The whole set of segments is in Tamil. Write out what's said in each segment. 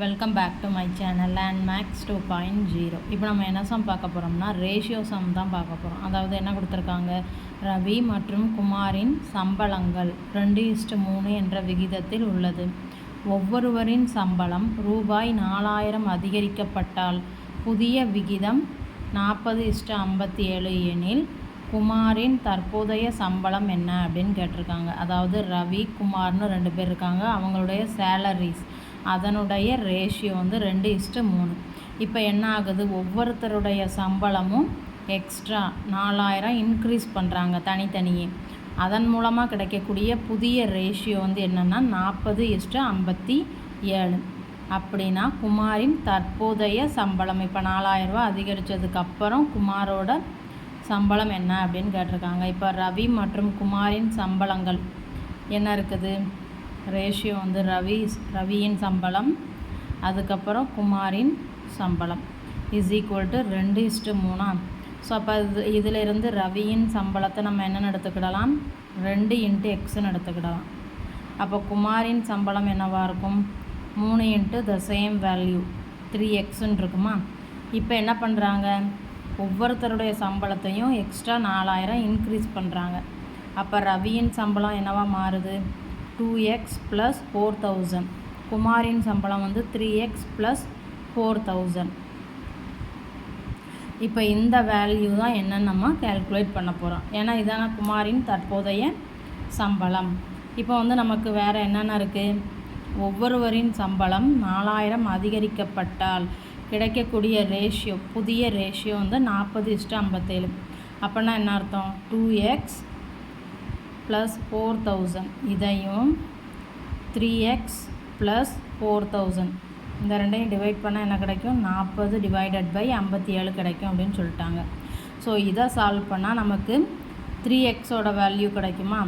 Welcome back to my channel Landmax 2.0. இப்போ நம்ம என்ன சம் பார்க்க போகிறோம்னா ரேஷியோ சம் தான் பார்க்க போகிறோம். அதாவது என்ன கொடுத்துருக்காங்க, ரவி மற்றும் குமாரின் சம்பளங்கள் 2:3 என்ற விகிதத்தில் உள்ளது. ஒவ்வொருவரின் சம்பளம் ரூபாய் 4000 அதிகரிக்கப்பட்டால் புதிய விகிதம் 40:57 எனில் குமாரின் தற்போதைய சம்பளம் என்ன அப்படின்னு கேட்டிருக்காங்க. அதாவது ரவி குமார்னு 2 பேர் இருக்காங்க. அவங்களுடைய சேலரிஸ் அதனுடைய ரேஷியோ 2:3. இப்போ என்ன ஆகுது, ஒவ்வொருத்தருடைய சம்பளமும் எக்ஸ்ட்ரா 4000 இன்க்ரீஸ் பண்ணுறாங்க தனித்தனியே. அதன் மூலமாக கிடைக்கக்கூடிய புதிய ரேஷியோ என்னென்னா 40:57. அப்படின்னா குமாரின் தற்போதைய சம்பளம் இப்போ 4000 அதிகரித்ததுக்கப்புறம் குமாரோட சம்பளம் என்ன அப்படின்னு கேட்டிருக்காங்க. இப்போ ரவி மற்றும் குமாரின் சம்பளங்கள் என்ன இருக்குது, ரேஷியோ ரவியின் சம்பளம் அதுக்கப்புறம் குமாரின் சம்பளம் இஸ் ஈக்குவல் டு 2:3. ஸோ அப்போ இதிலிருந்து ரவியின் சம்பளத்தை நம்ம என்னென்னு எடுத்துக்கிடலாம், 2 × Xன்னு எடுத்துக்கிடலாம். அப்போ குமாரின் சம்பளம் என்னவாக இருக்கும், 3 × the same value 3Xன்னு இருக்குமா. இப்போ என்ன பண்ணுறாங்க, ஒவ்வொருத்தருடைய சம்பளத்தையும் எக்ஸ்ட்ரா 4000 இன்க்ரீஸ் பண்ணுறாங்க. அப்போ ரவியின் சம்பளம் என்னவா மாறுது, 2X + 4000. குமாரின் சம்பளம் 3X + 4000. இப்போ இந்த வேல்யூ தான் என்னன்னு நம்ம கேல்குலேட் பண்ண போகிறோம். ஏன்னா இதான குமாரின் தற்போதைய சம்பளம். இப்போ நமக்கு வேறு என்னென்ன இருக்குது, ஒவ்வொருவரின் சம்பளம் 4000 அதிகரிக்கப்பட்டால் கிடைக்கக்கூடிய ரேஷியோ புதிய ரேஷியோ 40:57. அப்படின்னா என்ன அர்த்தம், 2X + 4000 இதையும் 3X + 4000 இந்த ரெண்டையும் டிவைட் பண்ணால் என்ன கிடைக்கும், 40/57 கிடைக்கும் அப்படின்னு சொல்லிட்டாங்க. ஸோ இதை சால்வ் பண்ணால் நமக்கு 3Xோட வேல்யூ கிடைக்குமா.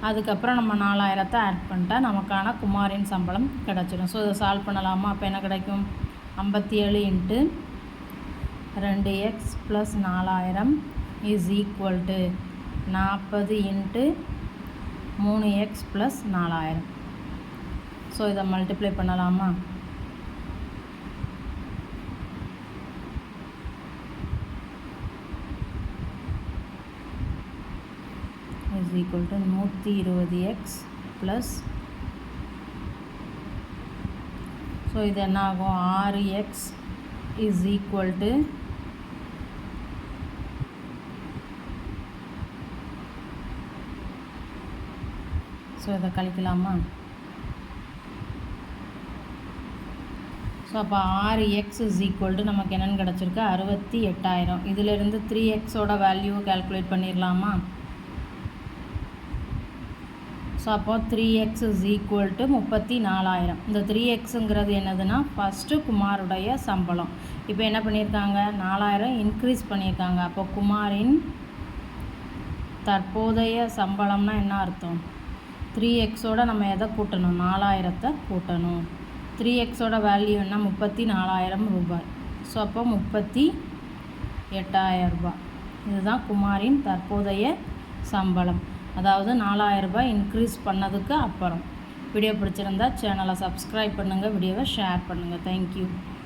அதுக்கப்புறம் நம்ம 4000 ஆட் பண்ணிட்டா நமக்கான குமாரின் சம்பளம் கிடச்சிடும். ஸோ இதை சால்வ் பண்ணலாமா. அப்போ என்ன கிடைக்கும், 57 × 2X + 4000 is equal to 40 × 3X + 4000. So இதை மல்டிப்ளை பண்ணலாமா. Is equal to 120X plus, so இது என்ன ஆகும், 6X is equal to so இதை கழிக்கலாமா. ஸோ அப்போ 6X இஸ் ஈக்குவல் டு நமக்கு என்னென்னு கிடச்சிருக்கு, 68,000. இதிலிருந்து 3Xோட வேல்யூவை கேல்குலேட் பண்ணிடலாமா. ஸோ அப்போ 3X இஸ் ஈக்குவல் டு 34,000. இந்த 3Xங்கிறது என்னதுன்னா ஃபஸ்ட்டு குமாருடைய சம்பளம். இப்போ என்ன பண்ணியிருக்காங்க, 4000 இன்க்ரீஸ் பண்ணியிருக்காங்க. அப்போ குமாரின் தற்போதைய சம்பளம்னா என்ன அர்த்தம், 3Xோட நம்ம எதை கூட்டணும், 4000 கூட்டணும். 3Xோட வேல்யூ என்ன, 34,000 ரூபாய். ஸோ அப்போ 38,000 ரூபாய். இதுதான் குமாரின் தற்போதைய சம்பளம். அதாவது 4000 ரூபாய் இன்க்ரீஸ் பண்ணதுக்கு அப்புறம். வீடியோ பிடிச்சிருந்தா சேனலை சப்ஸ்கிரைப் பண்ணுங்கள், வீடியோவை ஷேர் பண்ணுங்கள். தேங்க்யூ.